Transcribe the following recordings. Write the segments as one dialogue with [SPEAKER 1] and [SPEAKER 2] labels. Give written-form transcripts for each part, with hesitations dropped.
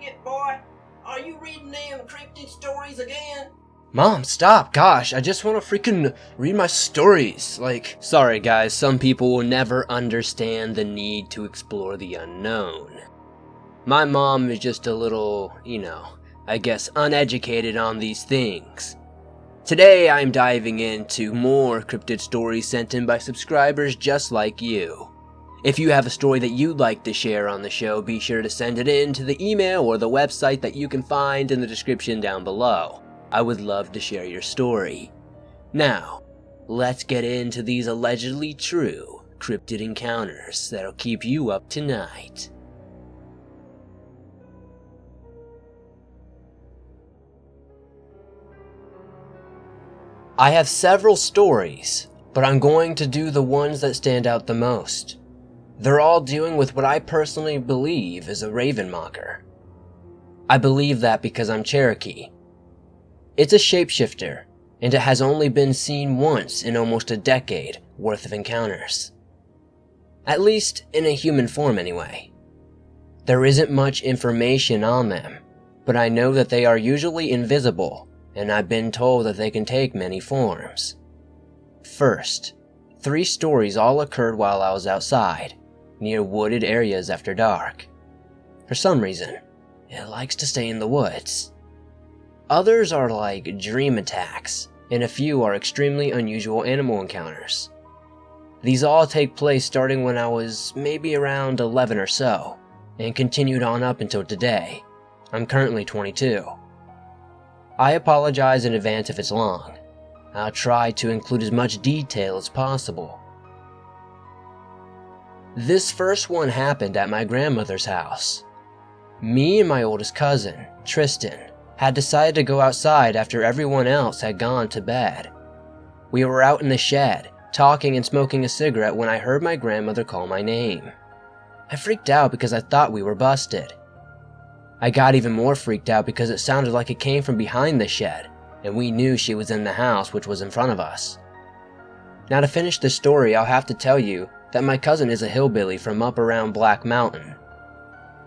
[SPEAKER 1] dang it, boy. Are you reading them cryptid stories again?
[SPEAKER 2] Mom, stop. Gosh, I just want to freaking read my stories. Sorry guys, some people will never understand the need to explore the unknown. My mom is just a little, I guess uneducated on these things. Today I'm diving into more cryptid stories sent in by subscribers just like you. If you have a story that you'd like to share on the show, be sure to send it in to the email or the website that you can find in the description down below. I would love to share your story. Now, let's get into these allegedly true cryptid encounters that'll keep you up tonight. I have several stories, but I'm going to do the ones that stand out the most. They're all dealing with what I personally believe is a raven mocker. I believe that because I'm Cherokee. It's a shapeshifter, and it has only been seen once in almost a decade worth of encounters. At least in a human form anyway. There isn't much information on them, but I know that they are usually invisible, and I've been told that they can take many forms. First, 3 stories all occurred while I was outside, near wooded areas after dark. For some reason, it likes to stay in the woods. Others are like dream attacks, and a few are extremely unusual animal encounters. These all take place starting when I was maybe around 11 or so, and continued on up until today. I'm currently 22. I apologize in advance if it's long. I'll try to include as much detail as possible. This first one happened at my grandmother's house. Me and my oldest cousin, Tristan, had decided to go outside after everyone else had gone to bed. We were out in the shed, talking and smoking a cigarette when I heard my grandmother call my name. I freaked out because I thought we were busted. I got even more freaked out because it sounded like it came from behind the shed, and we knew she was in the house which was in front of us. Now to finish the story, I'll have to tell you that my cousin is a hillbilly from up around Black Mountain.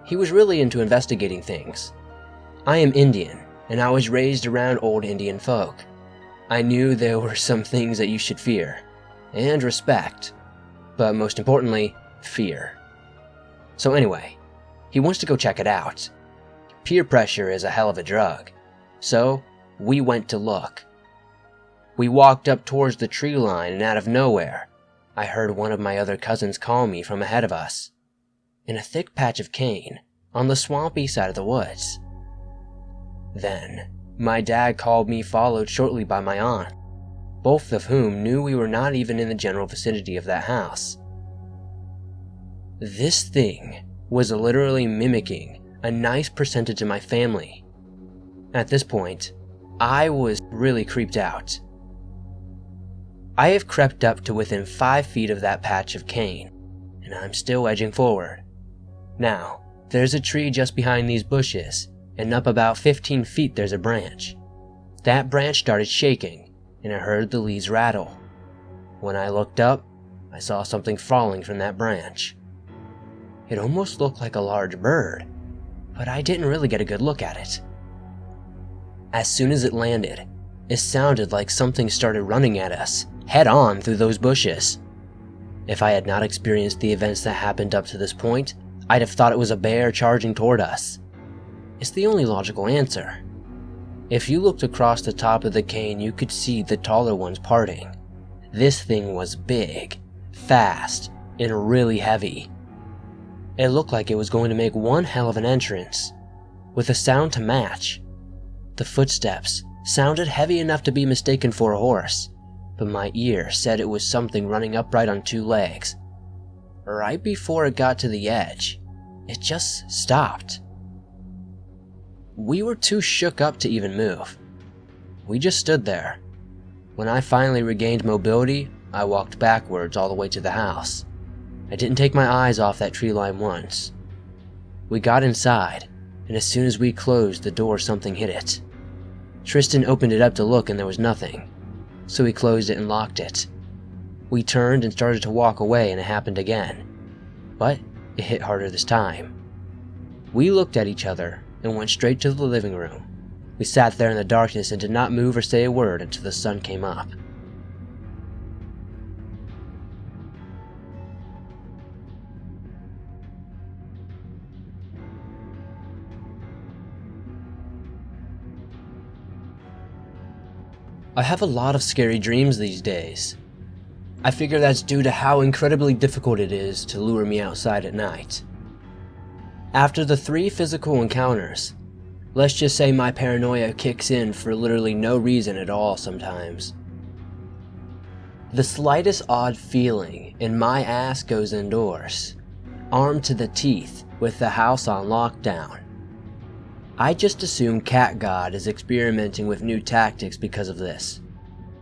[SPEAKER 2] He was really into investigating things. I am Indian, and I was raised around old Indian folk. I knew there were some things that you should fear, and respect, but most importantly, fear. So anyway, he wants to go check it out. Peer pressure is a hell of a drug, so we went to look. We walked up towards the tree line, and out of nowhere, I heard one of my other cousins call me from ahead of us, in a thick patch of cane on the swampy side of the woods. Then, my dad called me, followed shortly by my aunt, both of whom knew we were not even in the general vicinity of that house. This thing was literally mimicking a nice percentage of my family. At this point, I was really creeped out. I have crept up to within 5 feet of that patch of cane, and I'm still edging forward. Now, there's a tree just behind these bushes, and up about 15 feet there's a branch. That branch started shaking, and I heard the leaves rattle. When I looked up, I saw something falling from that branch. It almost looked like a large bird, but I didn't really get a good look at it. As soon as it landed, it sounded like something started running at us, head on through those bushes. If I had not experienced the events that happened up to this point, I'd have thought it was a bear charging toward us. It's the only logical answer. If you looked across the top of the cane, you could see the taller ones parting. This thing was big, fast, and really heavy. It looked like it was going to make one hell of an entrance, with a sound to match. The footsteps sounded heavy enough to be mistaken for a horse, but my ear said it was something running upright on 2 legs. Right before it got to the edge, it just stopped. We were too shook up to even move. We just stood there. When I finally regained mobility, I walked backwards all the way to the house. I didn't take my eyes off that tree line once. We got inside, and as soon as we closed the door, something hit it. Tristan opened it up to look, and there was nothing, so he closed it and locked it. We turned and started to walk away, and it happened again, but it hit harder this time. We looked at each other, and went straight to the living room. We sat there in the darkness and did not move or say a word until the sun came up. I have a lot of scary dreams these days. I figure that's due to how incredibly difficult it is to lure me outside at night. After the 3 physical encounters, let's just say my paranoia kicks in for literally no reason at all sometimes. The slightest odd feeling and my ass goes indoors, armed to the teeth with the house on lockdown. I just assume Cat God is experimenting with new tactics because of this.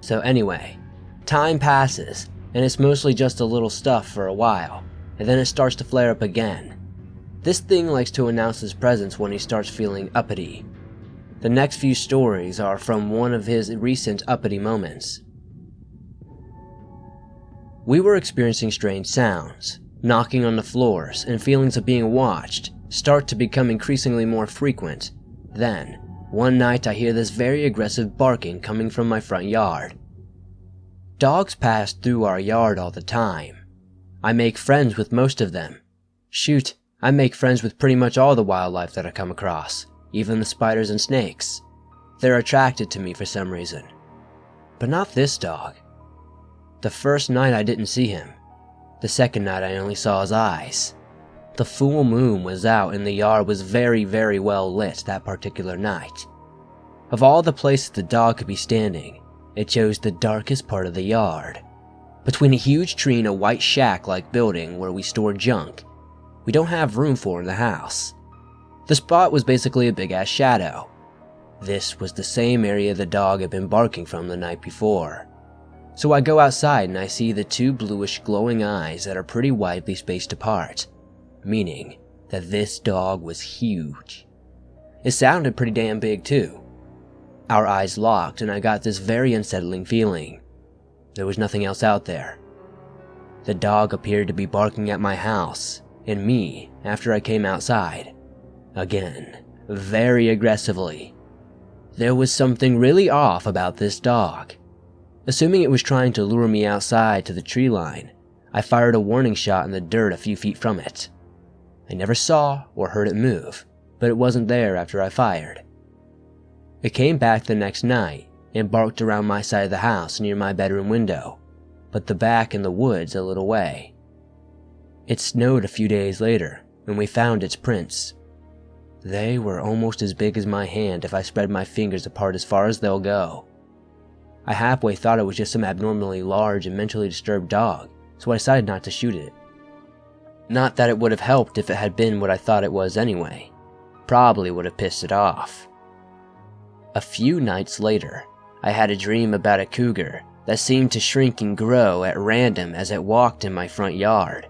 [SPEAKER 2] So anyway, time passes and it's mostly just a little stuff for a while, and then it starts to flare up again. This thing likes to announce his presence when he starts feeling uppity. The next few stories are from one of his recent uppity moments. We were experiencing strange sounds, knocking on the floors, and feelings of being watched start to become increasingly more frequent. Then, one night I hear this very aggressive barking coming from my front yard. Dogs pass through our yard all the time. I make friends with most of them. Shoot, I make friends with pretty much all the wildlife that I come across, even the spiders and snakes. They're attracted to me for some reason. But not this dog. The first night I didn't see him. The second night I only saw his eyes. The full moon was out and the yard was very, very well lit that particular night. Of all the places the dog could be standing, it chose the darkest part of the yard. Between a huge tree and a white shack-like building where we store junk we don't have room for in the house. The spot was basically a big-ass shadow. This was the same area the dog had been barking from the night before. So I go outside and I see the 2 bluish glowing eyes that are pretty widely spaced apart, meaning that this dog was huge. It sounded pretty damn big too. Our eyes locked and I got this very unsettling feeling. There was nothing else out there. The dog appeared to be barking at my house and me after I came outside. Again, very aggressively. There was something really off about this dog. Assuming it was trying to lure me outside to the tree line, I fired a warning shot in the dirt a few feet from it. I never saw or heard it move, but it wasn't there after I fired. It came back the next night and barked around my side of the house near my bedroom window, but the back in the woods a little way. It snowed a few days later, and we found its prints. They were almost as big as my hand if I spread my fingers apart as far as they'll go. I halfway thought it was just some abnormally large and mentally disturbed dog, so I decided not to shoot it. Not that it would have helped if it had been what I thought it was anyway. Probably would have pissed it off. A few nights later, I had a dream about a cougar that seemed to shrink and grow at random as it walked in my front yard.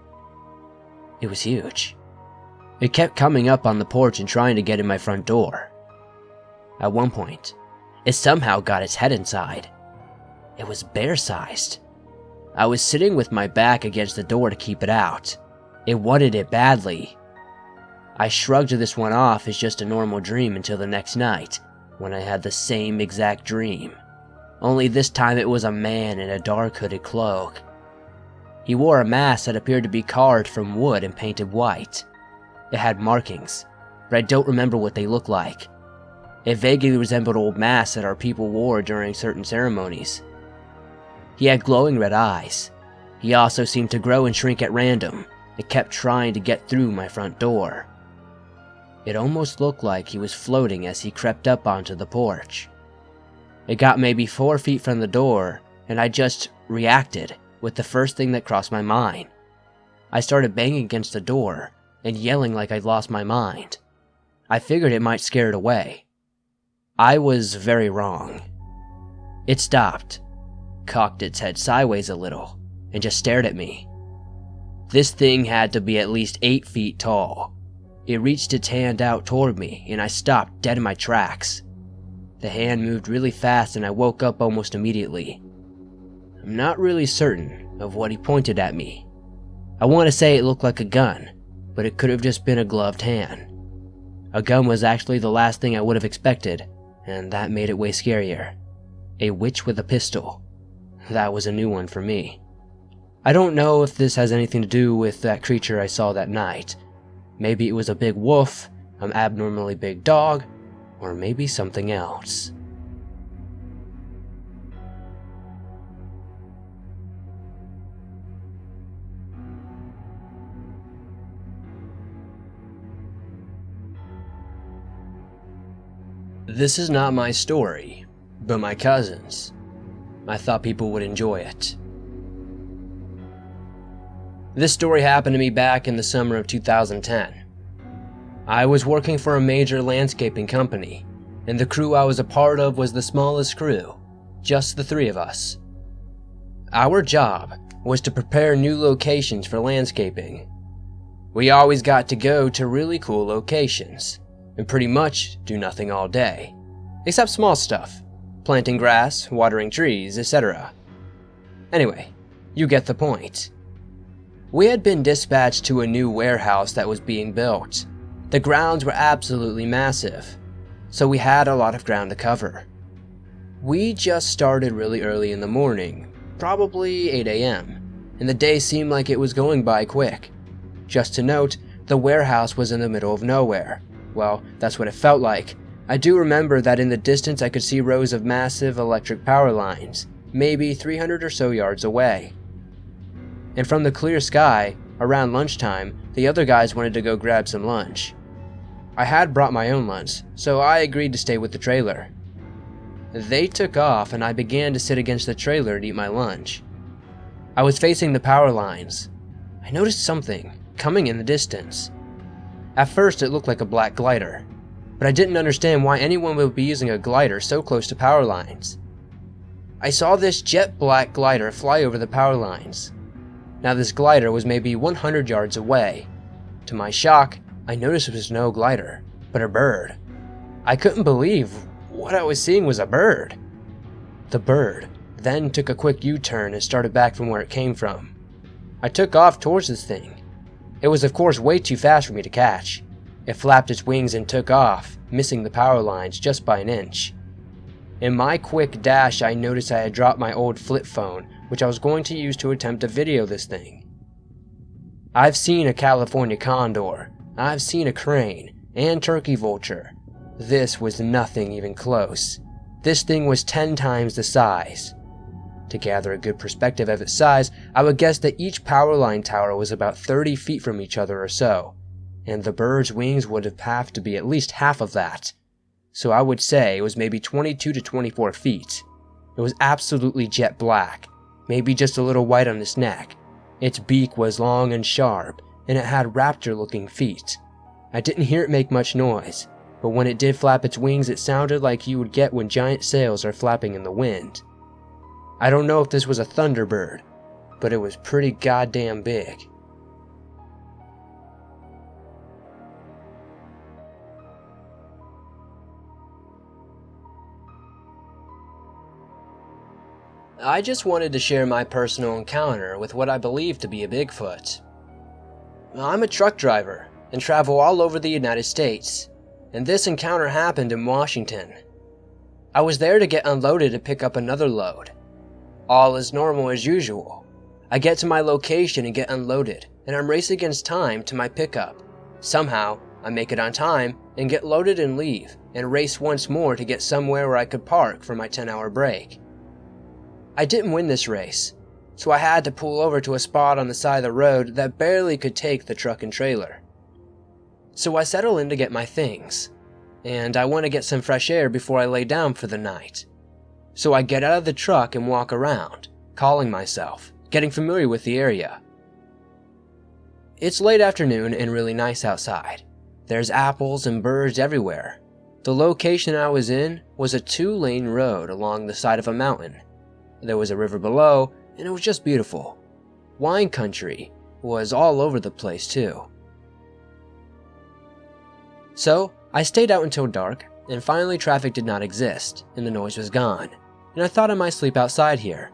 [SPEAKER 2] It was huge. It kept coming up on the porch and trying to get in my front door. At one point, it somehow got its head inside. It was bear-sized. I was sitting with my back against the door to keep it out. It wanted it badly. I shrugged this one off as just a normal dream until the next night, when I had the same exact dream. Only this time it was a man in a dark hooded cloak. He wore a mask that appeared to be carved from wood and painted white. It had markings, but I don't remember what they looked like. It vaguely resembled old masks that our people wore during certain ceremonies. He had glowing red eyes. He also seemed to grow and shrink at random. It kept trying to get through my front door. It almost looked like he was floating as he crept up onto the porch. It got maybe 4 feet from the door, and I just reacted with the first thing that crossed my mind. I started banging against the door and yelling like I'd lost my mind. I figured it might scare it away. I was very wrong. It stopped, cocked its head sideways a little, and just stared at me. This thing had to be at least 8 feet tall. It reached its hand out toward me, and I stopped dead in my tracks. The hand moved really fast and I woke up almost immediately. I'm not really certain of what he pointed at me. I want to say it looked like a gun, but it could have just been a gloved hand. A gun was actually the last thing I would have expected, and that made it way scarier. A witch with a pistol. That was a new one for me. I don't know if this has anything to do with that creature I saw that night. Maybe it was a big wolf, an abnormally big dog, or maybe something else. This is not my story, but my cousin's. I thought people would enjoy it. This story happened to me back in the summer of 2010. I was working for a major landscaping company, and the crew I was a part of was the smallest crew, just the three of us. Our job was to prepare new locations for landscaping. We always got to go to really cool locations, and pretty much do nothing all day, except small stuff, planting grass, watering trees, etc. Anyway, you get the point. We had been dispatched to a new warehouse that was being built. The grounds were absolutely massive, so we had a lot of ground to cover. We just started really early in the morning, probably 8 a.m., and the day seemed like it was going by quick. Just to note, the warehouse was in the middle of nowhere. Well, that's what it felt like. I do remember that in the distance I could see rows of massive electric power lines, maybe 300 or so yards away. And from the clear sky, around lunchtime, the other guys wanted to go grab some lunch. I had brought my own lunch, so I agreed to stay with the trailer. They took off and I began to sit against the trailer to eat my lunch. I was facing the power lines. I noticed something coming in the distance. At first it looked like a black glider, but I didn't understand why anyone would be using a glider so close to power lines. I saw this jet black glider fly over the power lines. Now this glider was maybe 100 yards away. To my shock, I noticed it was no glider, but a bird. I couldn't believe what I was seeing was a bird. The bird then took a quick U-turn and started back from where it came from. I took off towards this thing. It was of course way too fast for me to catch. It flapped its wings and took off, missing the power lines just by an inch. In my quick dash, I noticed I had dropped my old flip phone, which I was going to use to attempt to video this thing. I've seen a California condor, I've seen a crane, and turkey vulture. This was nothing even close. This thing was 10 times the size. To gather a good perspective of its size, I would guess that each power line tower was about 30 feet from each other or so, and the bird's wings would have to be at least half of that. So I would say it was maybe 22 to 24 feet. It was absolutely jet black, maybe just a little white on its neck. Its beak was long and sharp, and it had raptor-looking feet. I didn't hear it make much noise, but when it did flap its wings, it sounded like you would get when giant sails are flapping in the wind. I don't know if this was a thunderbird, but it was pretty goddamn big. I just wanted to share my personal encounter with what I believe to be a Bigfoot. I'm a truck driver and travel all over the United States, and this encounter happened in Washington. I was there to get unloaded to pick up another load. All is normal as usual. I get to my location and get unloaded, and I'm racing against time to my pickup. Somehow, I make it on time and get loaded and leave, and race once more to get somewhere where I could park for my 10-hour break. I didn't win this race, so I had to pull over to a spot on the side of the road that barely could take the truck and trailer. So I settle in to get my things, and I want to get some fresh air before I lay down for the night. So I get out of the truck and walk around, calling myself, getting familiar with the area. It's late afternoon and really nice outside. There's apples and birds everywhere. The location I was in was a 2-lane road along the side of a mountain. There was a river below, and it was just beautiful. Wine country was all over the place too. So, I stayed out until dark, and finally traffic did not exist, and the noise was gone, and I thought I might sleep outside here.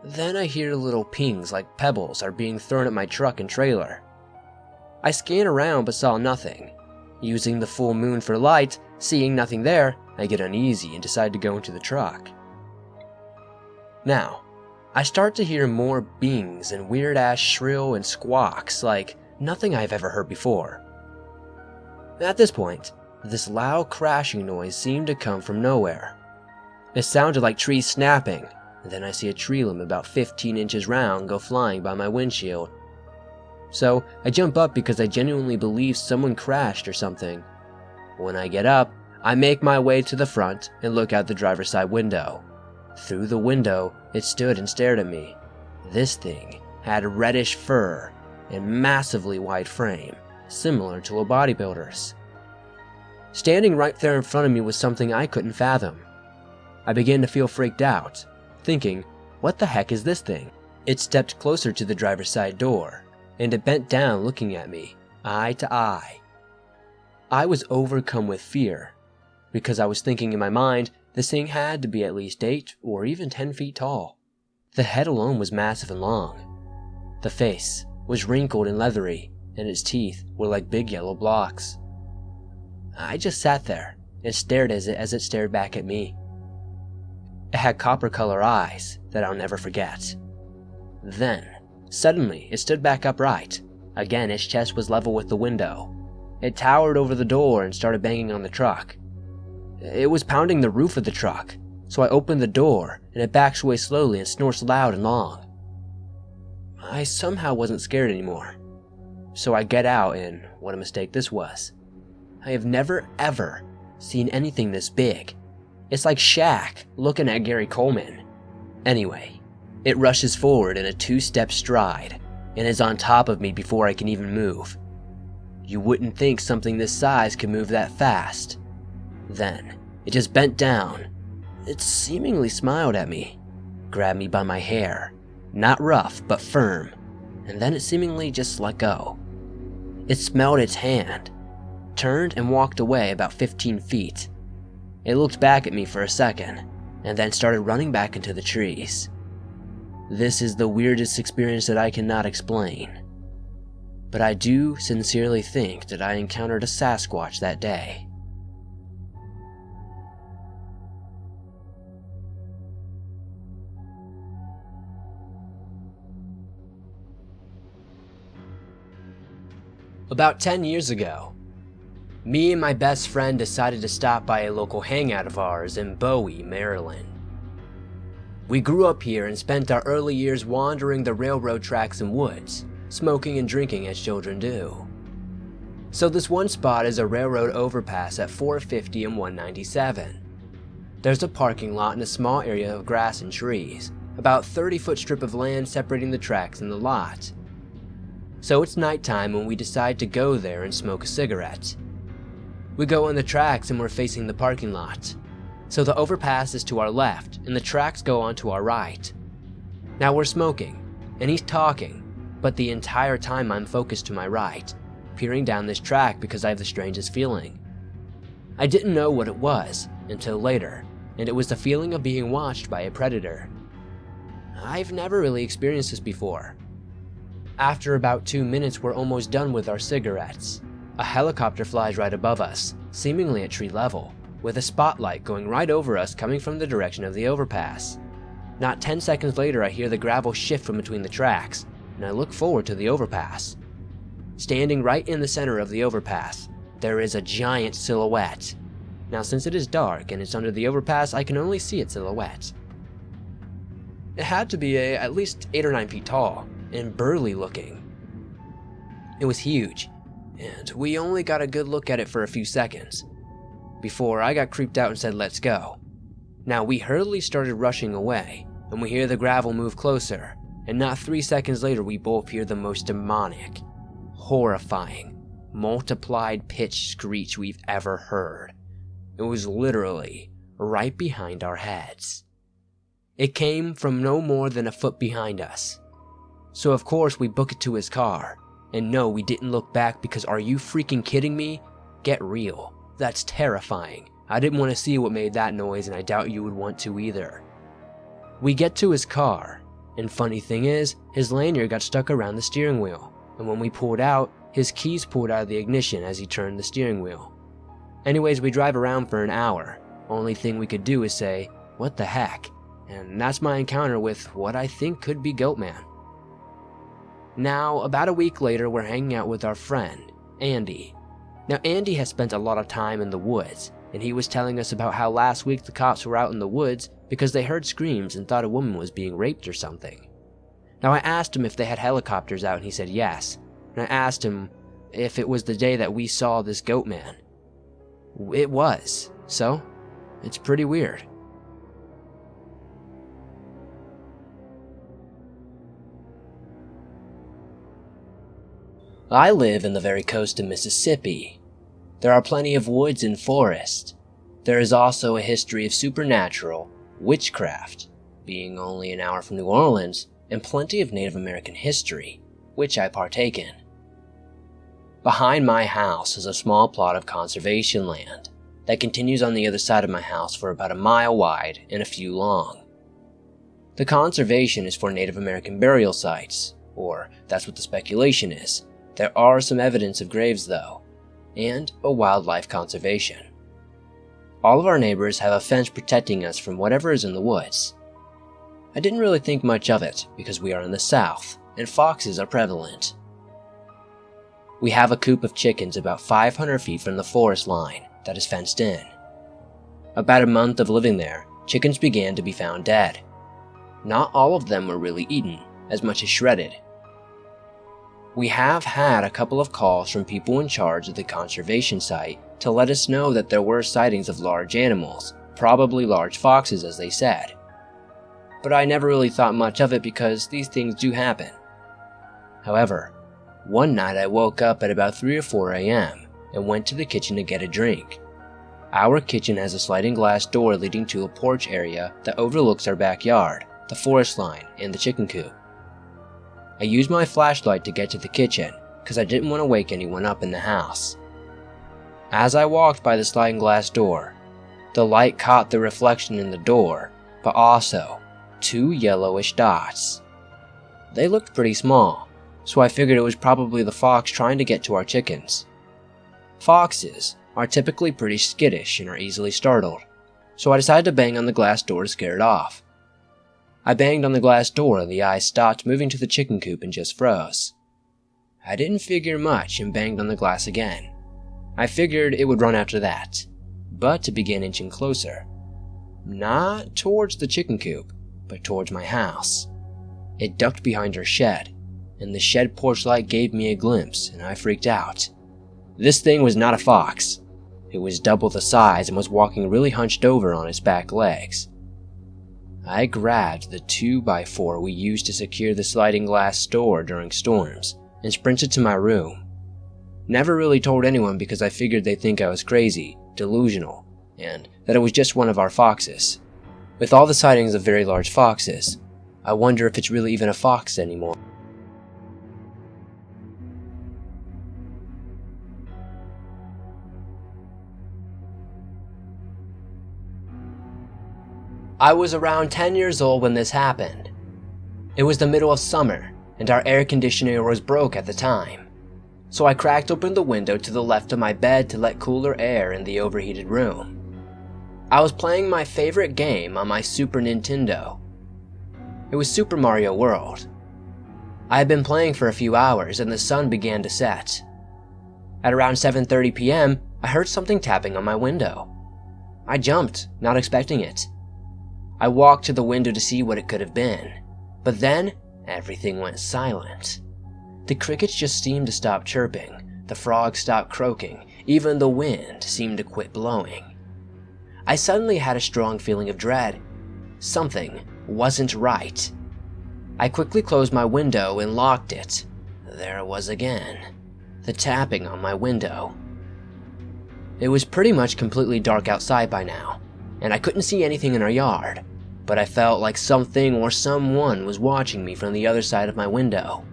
[SPEAKER 2] Then I hear little pings like pebbles are being thrown at my truck and trailer. I scanned around but saw nothing, Using the full moon for light, seeing nothing there, I get uneasy and decide to go into the truck. Now, I start to hear more bings and weird-ass shrill and squawks like nothing I've ever heard before. At this point, this loud crashing noise seemed to come from nowhere. It sounded like trees snapping, and then I see a tree limb about 15 inches round go flying by my windshield. So I jump up because I genuinely believe someone crashed or something. When I get up, I make my way to the front and look out the driver's side window. Through the window, it stood and stared at me. This thing had reddish fur and massively wide frame, similar to a bodybuilder's. Standing right there in front of me was something I couldn't fathom. I began to feel freaked out, thinking, what the heck is this thing? It stepped closer to the driver's side door, and it bent down looking at me, eye to eye. I was overcome with fear, because I was thinking in my mind, this thing had to be at least 8 or even 10 feet tall. The head alone was massive and long. The face was wrinkled and leathery, and its teeth were like big yellow blocks. I just sat there and stared as it stared back at me. It had copper color eyes that I'll never forget. Then, suddenly, it stood back upright. Again, its chest was level with the window. It towered over the door and started banging on the truck. It was pounding the roof of the truck, so I opened the door and it backs away slowly and snorts loud and long. I somehow wasn't scared anymore, so I get out, and what a mistake this was. I have never ever seen anything this big. It's like Shaq looking at Gary Coleman. Anyway, it rushes forward in a 2-step stride and is on top of me before I can even move. You wouldn't think something this size could move that fast. Then, it just bent down. It seemingly smiled at me, grabbed me by my hair, not rough but firm, and then it seemingly just let go. It smelled its hand, turned and walked away about 15 feet. It looked back at me for a second, and then started running back into the trees. This is the weirdest experience that I cannot explain, but I do sincerely think that I encountered a Sasquatch that day. About 10 years ago, me and my best friend decided to stop by a local hangout of ours in Bowie, Maryland. We grew up here and spent our early years wandering the railroad tracks and woods, smoking and drinking as children do. So this one spot is a railroad overpass at 450 and 197. There's a parking lot and a small area of grass and trees, about 30-foot strip of land separating the tracks and the lot. So it's nighttime when we decide to go there and smoke a cigarette. We go on the tracks and we're facing the parking lot. So the overpass is to our left and the tracks go on to our right. Now we're smoking, and he's talking, but the entire time I'm focused to my right, peering down this track because I have the strangest feeling. I didn't know what it was until later, and it was the feeling of being watched by a predator. I've never really experienced this before. After about 2 minutes, we're almost done with our cigarettes. A helicopter flies right above us, seemingly at tree level, with a spotlight going right over us coming from the direction of the overpass. Not 10 seconds later, I hear the gravel shift from between the tracks, and I look forward to the overpass. Standing right in the center of the overpass, there is a giant silhouette. Now, since it is dark and it's under the overpass, I can only see its silhouette. It had to be at least 8 or 9 feet tall, and burly looking. It was huge, and we only got a good look at it for a few seconds, before I got creeped out and said, "Let's go." Now we hurriedly started rushing away, and we hear the gravel move closer, and not 3 seconds later we both hear the most demonic, horrifying, multiplied pitch screech we've ever heard. It was literally right behind our heads. It came from no more than a foot behind us. So of course we book it to his car, and no, we didn't look back because are you freaking kidding me? Get real. That's terrifying. I didn't want to see what made that noise, and I doubt you would want to either. We get to his car, and funny thing is, his lanyard got stuck around the steering wheel, and when we pulled out, his keys pulled out of the ignition as he turned the steering wheel. Anyways, we drive around for an hour. Only thing we could do is say, "What the heck?" And that's my encounter with what I think could be Goatman. Now, about a week later, we're hanging out with our friend, Andy. Now, Andy has spent a lot of time in the woods, and he was telling us about how last week the cops were out in the woods because they heard screams and thought a woman was being raped or something. Now, I asked him if they had helicopters out, and he said yes. And I asked him if it was the day that we saw this Goatman. It was, so it's pretty weird. I live in the very coast of Mississippi. There are plenty of woods and forests. There is also a history of supernatural, witchcraft, being only an hour from New Orleans, and plenty of Native American history, which I partake in. Behind my house is a small plot of conservation land that continues on the other side of my house for about a mile wide and a few long. The conservation is for Native American burial sites, or that's what the speculation is. There are some evidence of graves though, and a wildlife conservation. All of our neighbors have a fence protecting us from whatever is in the woods. I didn't really think much of it because we are in the south, and foxes are prevalent. We have a coop of chickens about 500 feet from the forest line that is fenced in. About a month of living there, chickens began to be found dead. Not all of them were really eaten, as much as shredded. We have had a couple of calls from people in charge of the conservation site to let us know that there were sightings of large animals, probably large foxes as they said. But I never really thought much of it because these things do happen. However, one night I woke up at about 3 or 4 a.m. and went to the kitchen to get a drink. Our kitchen has a sliding glass door leading to a porch area that overlooks our backyard, the forest line, and the chicken coop. I used my flashlight to get to the kitchen because I didn't want to wake anyone up in the house. As I walked by the sliding glass door, the light caught the reflection in the door, but also 2 yellowish dots. They looked pretty small, so I figured it was probably the fox trying to get to our chickens. Foxes are typically pretty skittish and are easily startled, so I decided to bang on the glass door to scare it off. I banged on the glass door and the eyes stopped moving to the chicken coop and just froze. I didn't figure much and banged on the glass again. I figured it would run after that, but it began inching closer. Not towards the chicken coop, but towards my house. It ducked behind our shed, and the shed porch light gave me a glimpse and I freaked out. This thing was not a fox. It was double the size and was walking really hunched over on its back legs. I grabbed the 2x4 we used to secure the sliding glass door during storms and sprinted to my room. Never really told anyone because I figured they'd think I was crazy, delusional, and that it was just one of our foxes. With all the sightings of very large foxes, I wonder if it's really even a fox anymore. I was around 10 years old when this happened. It was the middle of summer, and our air conditioner was broke at the time. So I cracked open the window to the left of my bed to let cooler air in the overheated room. I was playing my favorite game on my Super Nintendo. It was Super Mario World. I had been playing for a few hours and the sun began to set. At around 7:30 p.m., I heard something tapping on my window. I jumped, not expecting it. I walked to the window to see what it could have been, but then everything went silent. The crickets just seemed to stop chirping, the frogs stopped croaking, even the wind seemed to quit blowing. I suddenly had a strong feeling of dread. Something wasn't right. I quickly closed my window and locked it. There it was again, the tapping on my window. It was pretty much completely dark outside by now, and I couldn't see anything in our yard, but I felt like something or someone was watching me from the other side of my window.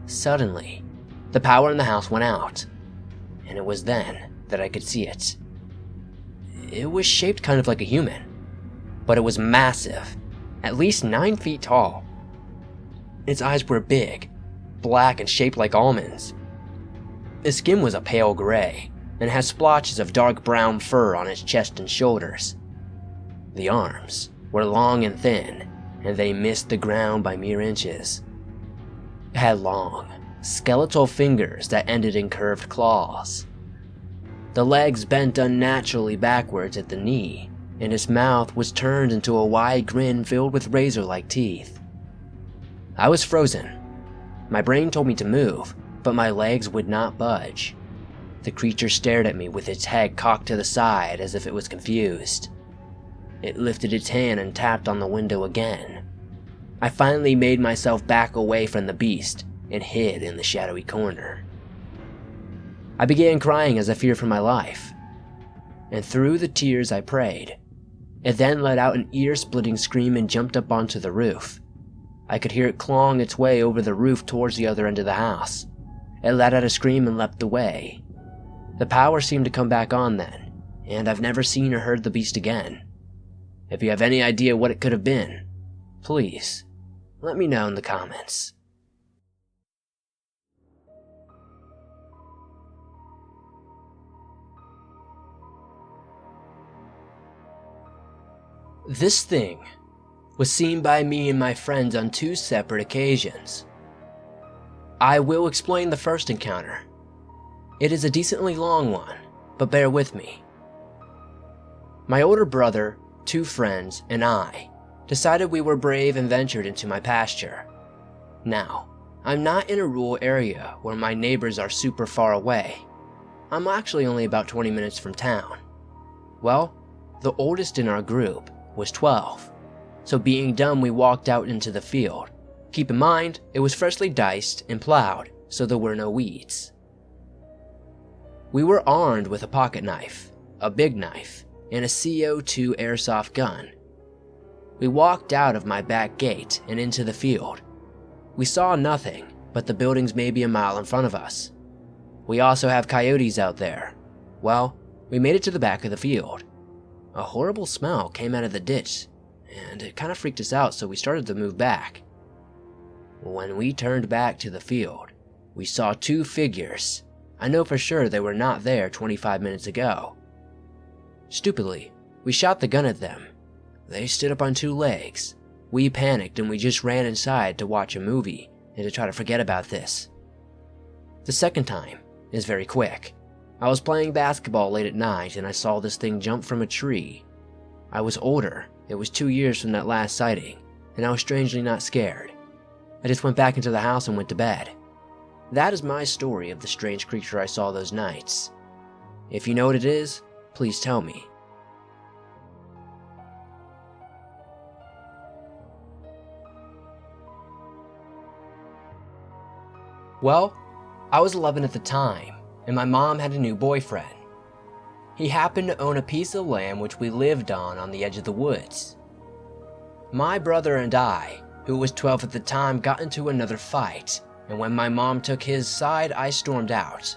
[SPEAKER 2] Suddenly, the power in the house went out, and it was then that I could see it. It was shaped kind of like a human, but it was massive, at least 9 feet tall. Its eyes were big, black and shaped like almonds. Its skin was a pale gray, and had splotches of dark brown fur on its chest and shoulders. The arms were long and thin, and they missed the ground by mere inches. It had long, skeletal fingers that ended in curved claws. The legs bent unnaturally backwards at the knee, and its mouth was turned into a wide grin filled with razor-like teeth. I was frozen. My brain told me to move, but my legs would not budge. The creature stared at me with its head cocked to the side as if it was confused. It lifted its hand and tapped on the window again. I finally made myself back away from the beast and hid in the shadowy corner. I began crying as I feared for my life, and through the tears I prayed. It then let out an ear-splitting scream and jumped up onto the roof. I could hear it clawing its way over the roof towards the other end of the house. It let out a scream and leapt away. The power seemed to come back on then, and I've never seen or heard the beast again. If you have any idea what it could have been, please, let me know in the comments. This thing was seen by me and my friends on 2 separate occasions. I will explain the first encounter. It is a decently long one, but bear with me. My older brother, 2 friends, and I decided we were brave and ventured into my pasture. Now, I'm not in a rural area where my neighbors are super far away. I'm actually only about 20 minutes from town. Well, the oldest in our group was 12, so being dumb we walked out into the field. Keep in mind, it was freshly diced and plowed, so there were no weeds. We were armed with a pocket knife, a big knife, and a CO2 airsoft gun. We walked out of my back gate and into the field. We saw nothing but the buildings maybe a mile in front of us. We also have coyotes out there. Well, we made it to the back of the field. A horrible smell came out of the ditch, and it kind of freaked us out, so we started to move back. When we turned back to the field, we saw 2 figures. I know for sure they were not there 25 minutes ago. Stupidly, we shot the gun at them. They stood up on 2 legs. We panicked and we just ran inside to watch a movie and to try to forget about this. The second time is very quick. I was playing basketball late at night and I saw this thing jump from a tree. I was older, it was 2 years from that last sighting, and I was strangely not scared. I just went back into the house and went to bed. That is my story of the strange creature I saw those nights. If you know what it is, please tell me. Well, I was 11 at the time, and my mom had a new boyfriend. He happened to own a piece of land which we lived on the edge of the woods. My brother and I, who was 12 at the time, got into another fight, and when my mom took his side, I stormed out.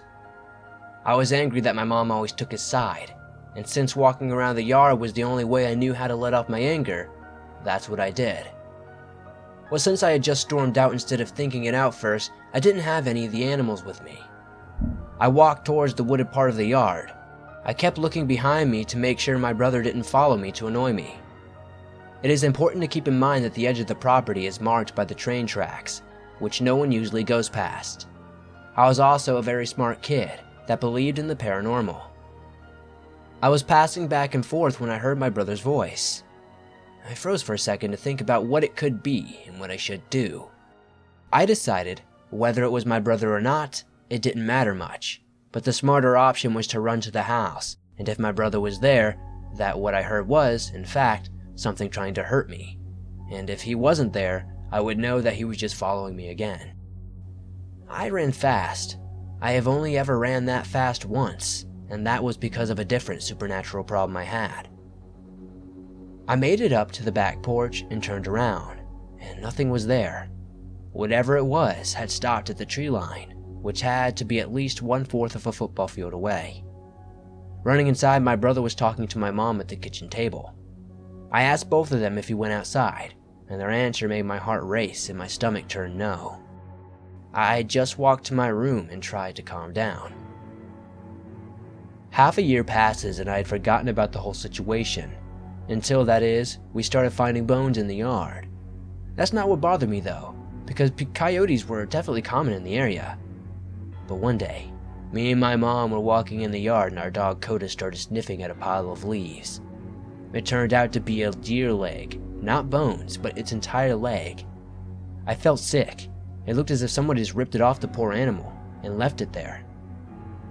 [SPEAKER 2] I was angry that my mom always took his side, and since walking around the yard was the only way I knew how to let off my anger, that's what I did. Well, since I had just stormed out instead of thinking it out first, I didn't have any of the animals with me. I walked towards the wooded part of the yard. I kept looking behind me to make sure my brother didn't follow me to annoy me. It is important to keep in mind that the edge of the property is marked by the train tracks, which no one usually goes past. I was also a very smart kid that believed in the paranormal. I was passing back and forth when I heard my brother's voice. I froze for a second to think about what it could be and what I should do. I decided, whether it was my brother or not, it didn't matter much, but the smarter option was to run to the house, and if my brother was there, that what I heard was, in fact, something trying to hurt me. And if he wasn't there, I would know that he was just following me again. I ran fast. I have only ever ran that fast once, and that was because of a different supernatural problem I had. I made it up to the back porch and turned around, and nothing was there. Whatever it was had stopped at the tree line, which had to be at least 1/4 of a football field away. Running inside, my brother was talking to my mom at the kitchen table. I asked both of them if he went outside, and their answer made my heart race and my stomach turn no. I just walked to my room and tried to calm down. Half a year passes and I had forgotten about the whole situation, until, that is, we started finding bones in the yard. That's not what bothered me though, because coyotes were definitely common in the area. But one day, me and my mom were walking in the yard and our dog Coda started sniffing at a pile of leaves. It turned out to be a deer leg, not bones, but its entire leg. I felt sick. It looked as if somebody just ripped it off the poor animal and left it there.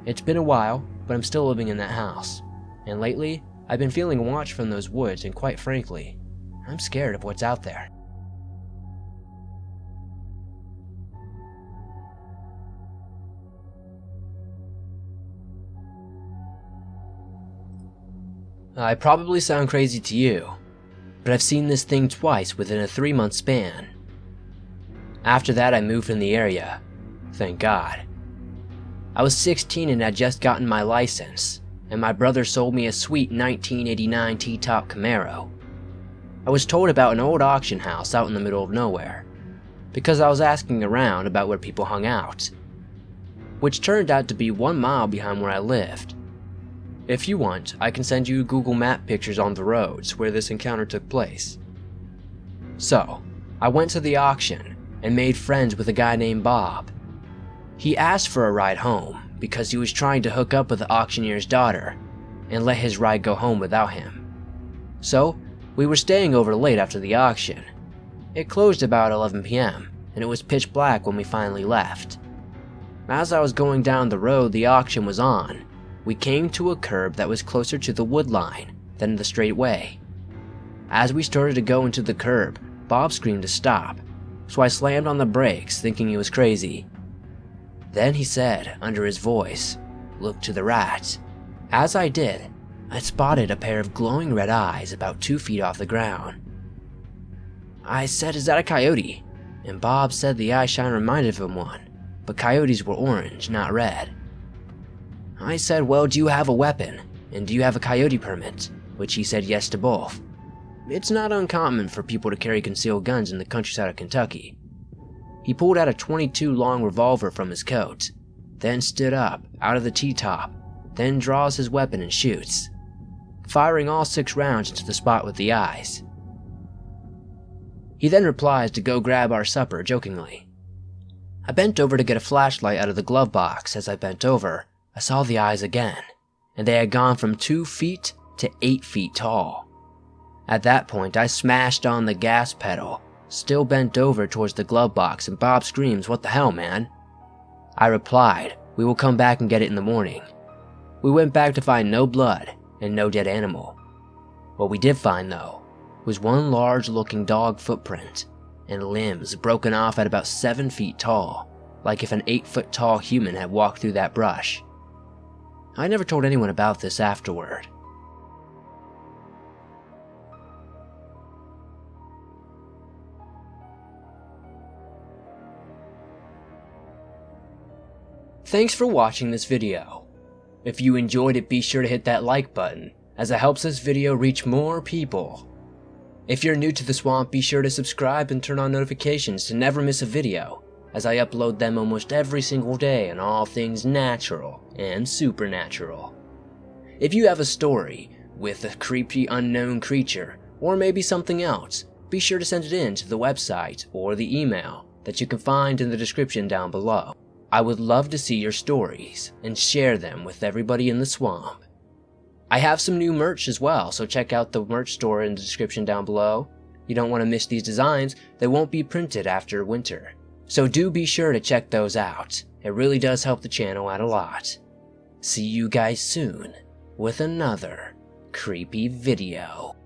[SPEAKER 2] It's been a while, but I'm still living in that house. And lately, I've been feeling a watch from those woods, and quite frankly, I'm scared of what's out there. I probably sound crazy to you, but I've seen this thing twice within a 3-month span. After that, I moved from the area. Thank God. I was 16 and had just gotten my license, and my brother sold me a sweet 1989 T-top Camaro. I was told about an old auction house out in the middle of nowhere, because I was asking around about where people hung out, which turned out to be 1 mile behind where I lived. If you want, I can send you Google Map pictures on the roads where this encounter took place. So, I went to the auction and made friends with a guy named Bob. He asked for a ride home because he was trying to hook up with the auctioneer's daughter and let his ride go home without him. So, we were staying over late after the auction. It closed about 11 p.m. and it was pitch black when we finally left. As I was going down the road the auction was on, we came to a curb that was closer to the wood line than the straight way. As we started to go into the curb, Bob screamed to stop, so I slammed on the brakes thinking he was crazy. Then he said, under his voice, "Look to the right." As I did, I spotted a pair of glowing red eyes about 2 feet off the ground. I said, "Is that a coyote?" And Bob said the eye shine reminded him of one, but coyotes were orange, not red. I said, "Well, do you have a weapon? And do you have a coyote permit?" Which he said yes to both. It's not uncommon for people to carry concealed guns in the countryside of Kentucky. He pulled out a .22 long revolver from his coat, then stood up, out of the T-top, then draws his weapon and shoots, firing all 6 rounds into the spot with the eyes. He then replies to go grab our supper jokingly. I bent over to get a flashlight out of the glove box. As I bent over, I saw the eyes again, and they had gone from 2 feet to 8 feet tall. At that point, I smashed on the gas pedal, still bent over towards the glove box, and Bob screams, "What the hell, man?" I replied, "We will come back and get it in the morning." We went back to find no blood and no dead animal. What we did find, though, was one large-looking dog footprint and limbs broken off at about 7 feet tall, like if an 8-foot-tall human had walked through that brush. I never told anyone about this afterward. Thanks for watching this video. If you enjoyed it, be sure to hit that like button, as it helps this video reach more people. If you're new to the swamp, be sure to subscribe and turn on notifications to never miss a video, as I upload them almost every single day on all things natural and supernatural. If you have a story with a creepy unknown creature, or maybe something else, be sure to send it in to the website or the email that you can find in the description down below. I would love to see your stories and share them with everybody in the swamp. I have some new merch as well, so check out the merch store in the description down below. You don't want to miss these designs, they won't be printed after winter. So do be sure to check those out. It really does help the channel out a lot. See you guys soon with another creepy video.